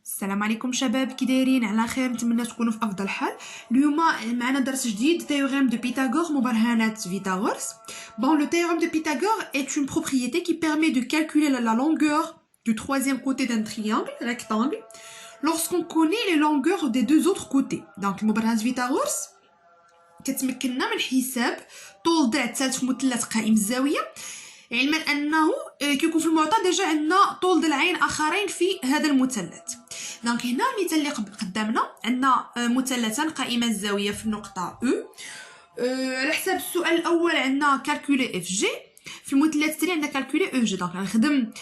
السلام عليكم شباب، كي دايرين؟ على خير، نتمنى تكونوا في افضل حال. اليوم معنا درس جديد، théorème de Pythagore, مبرهنات فيثاغورس. Bon, le théorème de Pythagore est une propriété qui permet de calculer la longueur du troisième côté d'un triangle rectangle lorsqu'on connaît les longueurs des deux autres côtés. Donc مبرهنات فيثاغورس كتمكننا من حساب طول ضلع ثالث في مثلث قائم الزاويه، علما انه كيكون في المعطى ديجا عندنا طول ضلعين اخرين في هذا المثلث. دونك هنا المثال اللي قدامنا عندنا مثلثان قائما الزاويه في النقطه او. على حساب السؤال الاول عندنا كالكولي اف جي، في المثلث الثاني عندنا كالكولي او جي. دونك غنخدم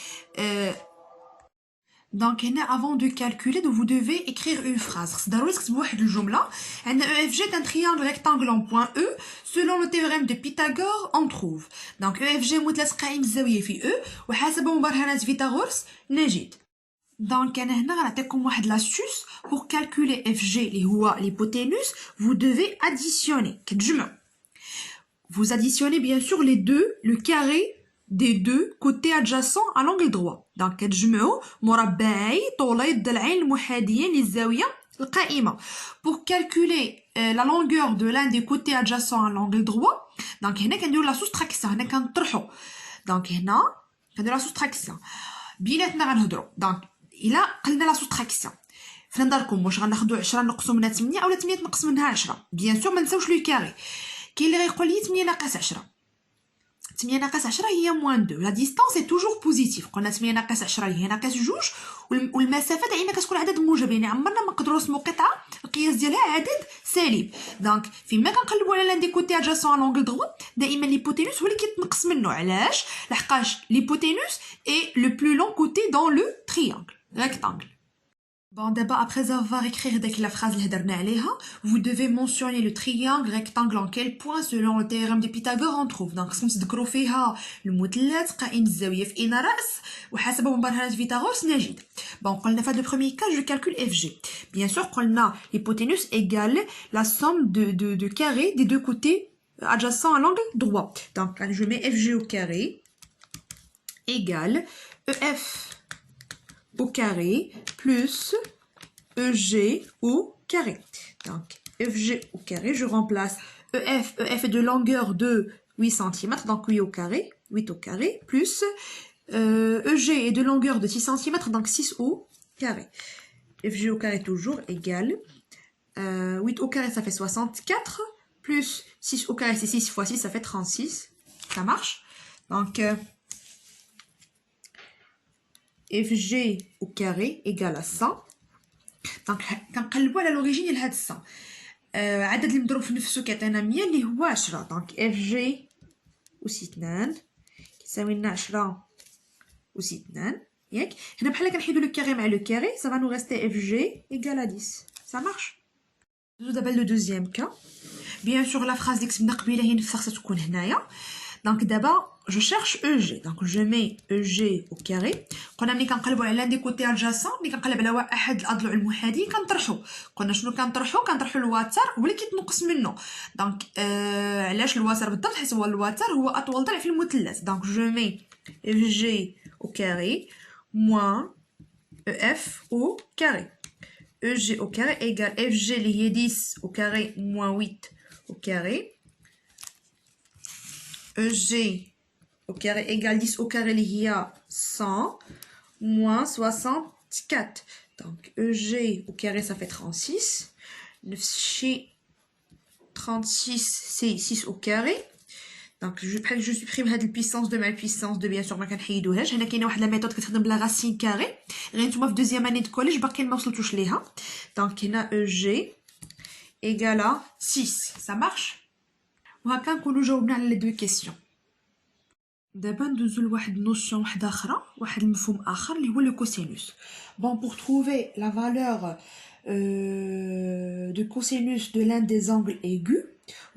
Donc, avant de calculer, vous devez écrire une phrase. C'est ضروري تكتبوا واحد الجملة. عندنا EFG est un triangle rectangle en point E. Selon le théorème de Pythagore, on trouve. Donc, EFG مثلث قائم الزاوية في E. وحسب مبرهنات فيثاغورس نجد. Donc, أنا هنا غنعطيكم واحد l'astuce pour calculer FG اللي هو l'hypoténuse. Vous devez additionner. كتجمعوا. Vous additionnez bien sûr les deux, le carré des deux côtés adjacents à l'angle droit. Donc كتجمعوا مربعي طولي الضلعين المحاذيين للزاوية القائمة. Pour calculer la longueur de l'un des côtés adjacents à l'angle droit, donc هنا كنديروا لا soustraction، هنا كنطرحوا. donc هنا كنديروا لا soustraction بيناتنا غنهضروا. donc إلا قلنا لا soustraction في نظركم واش غناخذوا 10 نقصوا منها 8 اولا 8 تنقص منها 10؟ بيان سور ما نساوش لو كاري. كاين اللي غيقول لي 8 ناقص 10، 8 ناقص 10 هي موان 2. لا ديستانس اي توجور بوزيتيف. قلنا 8 ناقص 10 هي ناقص 2، والمسافه دائما كتكون عدد موجب، يعني عمرنا ما نقدروا نرسموا قطعه القياس ديالها عدد سالب. دونك فيما كنقلبوا على لاندي كوتي ادجاسون على لونغل دروا، دائما ليبوتينوس هو اللي كيتنقص منه. علاش؟ لحقاش ليبوتينوس اي لو بلو لون كوتي دون لو تريانغل rectangle. Bon, d'abord, après avoir écrit la phrase vous devez mentionner le triangle rectangle en quel point selon le théorème de Pythagore on trouve. Donc, si on فيها المثلث قائم الزاوية في أين رأس وحسب مبرهنات فيثاغورس نجد. Bon, قلنا في هذا le premier cas, je calcule FG. Bien sûr, قلنا l'hypoténuse égale la somme de carrés des deux côtés adjacents à l'angle droit. Donc, je mets FG au carré égale EF au carré plus EG au carré. Donc, FG au carré, je remplace EF. EF est de longueur de 8 cm, donc 8 au carré, 8 au carré, plus EG est de longueur de 6 cm, donc 6 au carré. FG au carré toujours égale 8 au carré, ça fait 64, plus 6 au carré, c'est 6 fois 6, ça fait 36. Ça marche? Donc, FG au carré égale à 100. دونك كنقلبوا على لوريجين ديال هاد الصا. عدد اللي مضروب في نفسه كيعطينا 100 اللي هو 10. دونك اف جي أس 2 كيساوي لنا 10 أس 2 ياك. هنا بحال كنحيدوا لو كاري مع لو كاري، ça va nous rester اف جي égale à 10. ça marche. دابا لو دوزيام كا. بيان سور لا فراز اللي كتبنا قبيله هي نفسها خصها تكون هنايا. دونك دابا je cherche EG. Donc je mets EG au carré. قلنا ملي كنقلبوا على l'un des côtés adjacents، ملي كنقلب على احد الاضلع المحاذيين كنطرحوا. قلنا شنو كنطرحوا الوتر هو اللي كيتنقص منه. دونك علاش الوتر بالضبط؟ حيت هو الوتر هو اطول ضلع في المثلث. دونك je mets FG au carré moins EF au carré. EG au carré égale FG اللي هي 10 au carré moins 8 au carré. EG au carré égale 10 au carré اللي هي 100 moins 64. Donc EG au carré ça fait 36. نفس الشيء 36 c'est 6 au carré. Donc je supprime هاد البيسانس دو مع البيسانس دو. بيان سور ما كنحيدوهاش. هنا كاينه واحد لا ميثود كتخدم بلا راسين كاري، غير نتوما في دوزيام اني د كوليج باقيين ما وصلتوش ليها. دونك هنا EG égale à 6. ça marche. وهكا نكونوا جاوبنا على لي دو كيسيون. دابا ندوزو لواحد نوسيون واحده اخرى، واحد المفهوم اخر اللي هو لو كوسينوس. بون pour trouver la valeur de cosinus de l'un des angles aigus,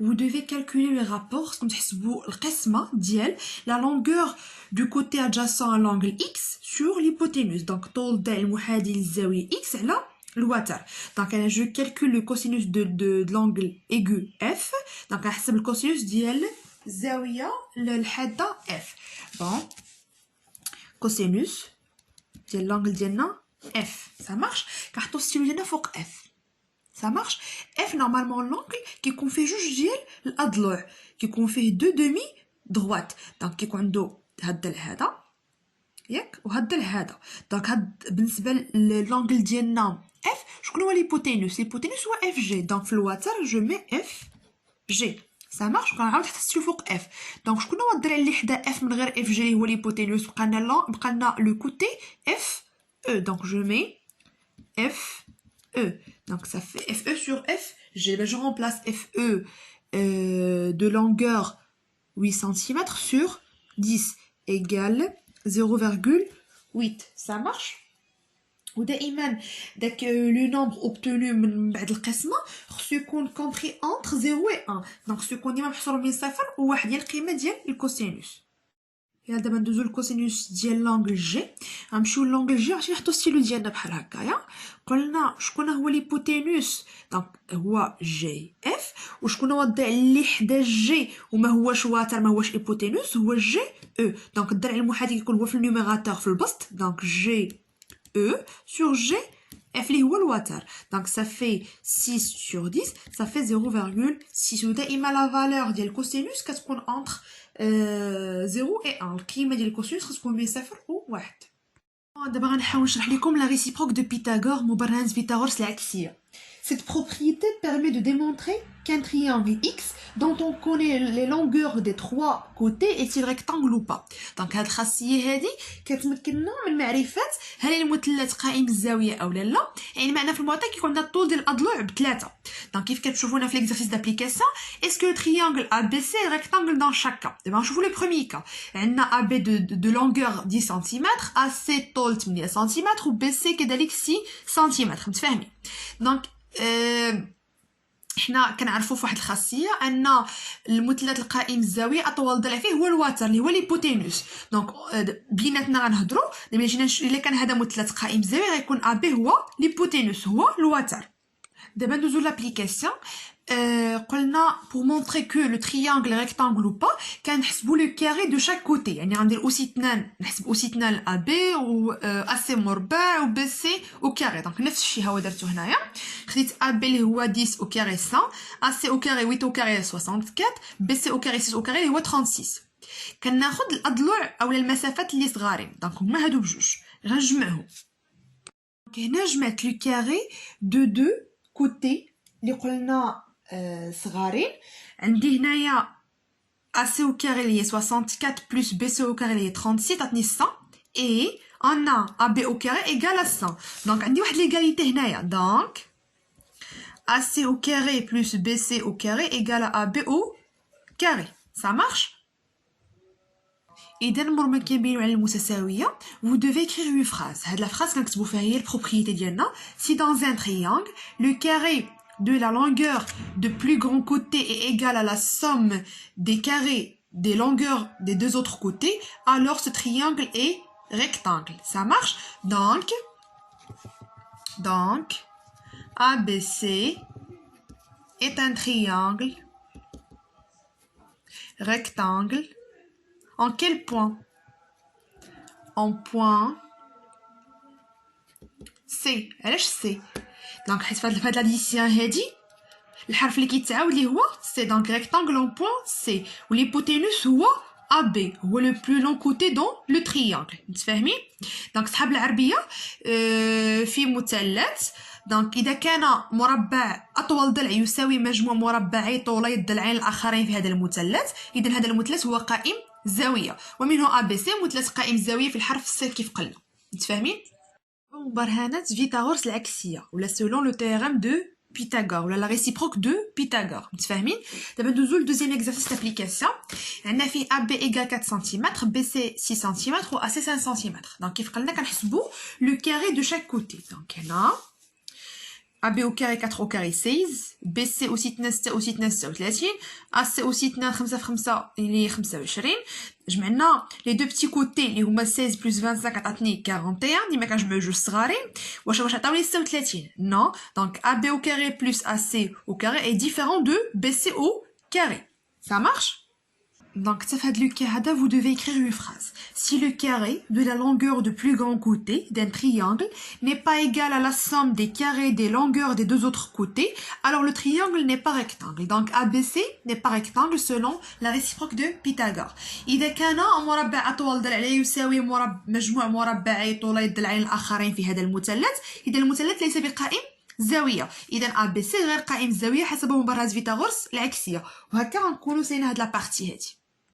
vous devez calculer le rapport. comme تحسبوا القسمه ديال la longueur du côté adjacent à l'angle x sur l'hypoténuse. donc طول ضلع المحاذي للزاويه x على الوتر. donc انا je calcule le cosinus de l'angle aigu f. donc غنحسب الكوسينوس ديال الزاويه الحاده f. bon cosinus ديال l'angle ديالنا F. Ça marche? Car tout stylo ديالنا فوق F. Ça marche? F normalement l'angle qui fait جوج ديال الأضلاع كيكون فيه دو دومي droite. donc كيكون عنده هاد هذا ياك وهاد هذا. دونك هاد بالنسبه للانجل ديالنا F شكون هو ليبوتينوس هو اف جي. دونك في الوتر جو مي اف جي. Ça marche. وكنعاود حتى ستيو فوق اف. دونك شكون هو الضلع اللي حدا اف من غير اف جي اللي هو ليبوتينوس؟ بقى لنا لو كوتي اف او. دونك جو مي اف او. دونك ça fait f e sur f g. Ben je remplace f e de longueur 8 cm sur 10 égale 0,8. Ça marche. ودائما داك لو نومبر اوبتونو من بعد القسمه خصو يكون كومبري انتر 0 و 1. دونك خصو يكون ديما محصور بين 0 و 1 ديال القيمه ديال الكوسينوس. يلا دابا ندوزو للكوسينوس ديال لونغل جي. غنمشيو لونغل جي عشان نحطو ستيلو ديالنا بحال هكايا. قلنا شكون هو ليبوتينوس؟ دونك هو جي اف. وشكون هو الضلع اللي حدا جي وما هوش واتر ما هوش ايبوتينوس؟ هو جي او. دونك الضلع المحاذي كيكون هو في النيميراتور في البسط. دونك جي E sur G, F li هو الوتر. Donc ça fait 6 sur 10, ça fait 0,6. ودائما la valeur ديال الكوسينوس كتكون entre 0 et 1. القيمة ديال الكوسينوس كتكون بين 0 و 1. دابا غنحاول نشرح لكم la réciproque de Pythagore, مبرهنة بيثاغورس العكسية. Cette propriété permet de démontrer qu'un triangle X dont on connaît les longueurs des trois côtés est-il rectangle ou pas. Donc هاد الخاصية هادي كتمكننا من معرفة هل المثلث قائم بالزاوية أو لا. يعني معنا في المعطى كيكون عندنا الطول ديال الأضلاع بثلاثة. دونك كيف كتشوفونا في l'exercice d'application est-ce que le triangle ABC est rectangle dans chaque cas. دابا نشوفو le premier cas. عندنا AB de longueur 10 cm, AC طول 8 cm و BC كذلك 6 cm. متفاهمين؟ دونك حنا كنعرفوا فواحد الخاصيه ان المثلث القائم الزاويه اطول ضلع فيه هو الوتر اللي هو ليبوتينوس. دونك بيناتنا غنهضروا دابا جينا الا كان هذا مثلث قائم الزاويه غيكون ا بي هو ليبوتينوس هو الوتر. دابا ندوزو لابليكاسيون. قلنا pour montrer que le triangle est rectangle ou pas كنحسبوا le carré de chaque côté. يعني غندير اوسي اثنان نحسب اوسي اثنان ا بي و AC مربع و بي سي او كاري. دونك نفس الشيء ها هو درتو هنايا. خديت ا بي اللي هو 10 او كاري 100, AC او كاري 8 او كاري 64, بي سي او كاري 6 او كاري اللي هو 36. كناخذ الاضلع اولا المسافات اللي صغارين. دونك هما هادو بجوج غنجمعهم. هنا جمعت لو كاري دو كوتي اللي قلنا صغارين. عندي هنايا AC au carré اللي هي 64 plus BC au carré اللي هي 36 عطني 100 et on a AB au carré égale à 100. دونك عندي واحد ليغاليتي هنايا. دونك AC au carré plus BC au carré égale à AB au carré. Ça marche. إذا نمر ما كنبينو على المتساوية. vous devez écrire une phrase. هاد لا phrase كنكتبو فيها هي البروبريتي ديالنا. si dans un triangle le carré de la longueur de plus grand côté est égale à la somme des carrés des longueurs des deux autres côtés, alors ce triangle est rectangle. Ça marche? Donc ABC est un triangle rectangle. En quel point? En point C. علاش C؟ دونك حيت فهاد لاديسيون هادي الحرف اللي كيتعاود ليه هو سي. دونك ريكتانغل اون بوين سي والهيبوتينوس هو ا بي هو لو بلو لون كوتي دون لو تريانغل. متفاهمين؟ دونك صحاب العربيه في مثلث. دونك اذا كان مربع اطول ضلع يساوي مجموع مربعي طولي الضلعين الاخرين في هذا المثلث، اذا هذا المثلث هو قائم زاويه ومنه ا بي سي مثلث قائم زاويه في الحرف سي كيف قلنا. متفاهمين؟ مبرهنات فيثاغورس العكسيه ولا سولون لو تيرم دو Pythagore ولا la réciproque de Pythagore. متفاهمين؟ دابا ندوزو لدوزيام اكزرسيس دابليكاسيون. عندنا فيه AB égale 4 cm, BC 6 cm و AC 5 cm. دونك كيف قلنا كنحسبوا لو كاري دو شاك كوتي. دونك هنا AB au carré 4 au carré 16, BC aussi 2 6 aussi 2 36, AC aussi 2 5 في 5 اللي هي 25. جمعنا لي دو بتي كوتي اللي هما 16 بلس 25 عطاتني 41. ديما كنجمعو جوج صغارين. واش عطاوني 36؟ نو. دونك AB au carré plus AC au carré est différent de BC au carré. Ça marche? Donc, ça fait le cas, vous devez écrire une phrase. Si le carré de la longueur de plus grand côté d'un triangle n'est pas égal à la somme des carrés des longueurs des deux autres côtés, alors le triangle n'est pas rectangle. Donc, ABC n'est pas rectangle selon la réciproque de Pythagore. إذا كان مربع أطول ضلعين يساوي مجموع مربعي طولي الضلعين الآخرين في هذا المثلث، إذا المثلث ليس بقائم زاوية، إذا ABC غير قائم الزاوية حسب مبرهن فيثاغورس العكسية، وهكا غنكونوا سالينا هاد لابارتي هادي.